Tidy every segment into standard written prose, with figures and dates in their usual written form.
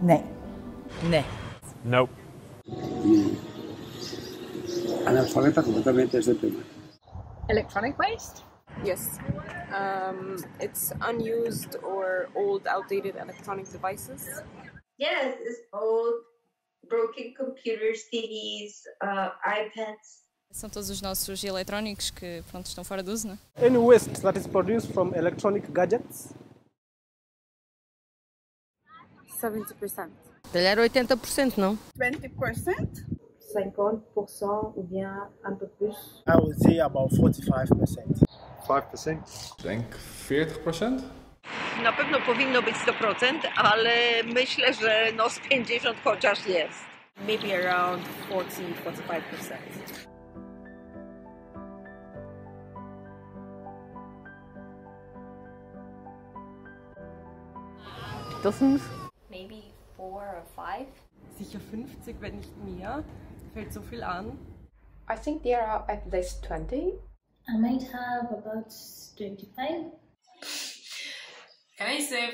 Nee. Nee. Nope. Analfabeta completamente ese tema. Electronic waste? Yes. It's unused or old, outdated electronic devices. Yes, it's old, broken computers, TVs, iPads. São todos os nossos eletrónicos que, pronto, estão fora de uso, não é? Any waste that is produced from electronic gadgets? 70%. Se calhar 80%, não? 20%? 50% ou bien un peu plus. I would say about 45%. 5%? Ik denk 40%. Na pewno powinno być 100%, ale myślę, że no z 50 chociaż jest. Maybe around 40-45%. Dozens? Maybe 4 or 5. Sicher 50, wenn nicht mehr. Fällt so viel an. I think there are at least 20. I might have about 25. Can I say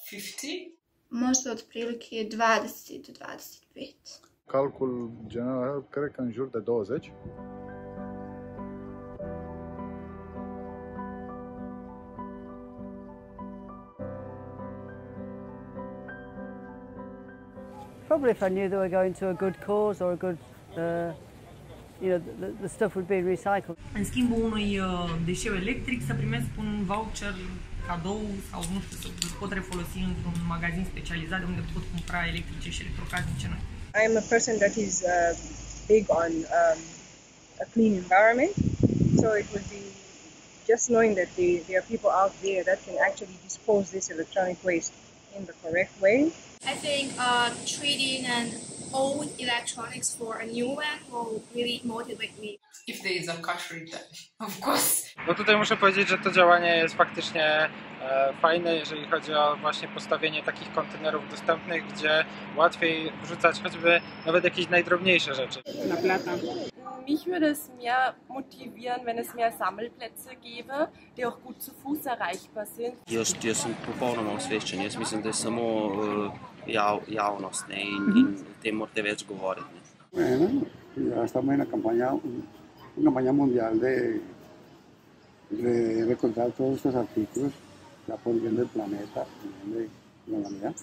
50? Možda otprilike 20 do 25. Calcul general, cred că în jur de 20. Probably if I knew they were going to a good cause or a good, the stuff would be recycled. În schimbul unui deșeu electric să primesc un voucher cadou sau nu știu, să pot refolosi într-un magazin specializat de unde pot cumpăra electrice și electrocasnice noi. I am a person that is big on a clean environment, so it would be just knowing that there are people out there that can actually dispose this electronic waste in the correct way. I think trading an old electronics for a new one will really motivate me. If there is a cash return, of course. No tutaj muszę powiedzieć, że to działanie jest faktycznie fajne, jeżeli chodzi o właśnie postawienie takich kontenerów dostępnych, gdzie łatwiej wrzucać choćby nawet jakieś najdrobniejsze rzeczy. Na plata. Mich würde es mehr motivieren, wenn es mehr Sammelplätze gäbe, die auch gut zu Fuß erreichbar sind. Jaz sem popolnoma osveščen, jaz mislim, da je samo javnost in o tem morate več govoriti. Bueno, ya estamos en la campaña mundial de recordar todos estos artículos, ya por bien del planeta, por bien de la humanidad.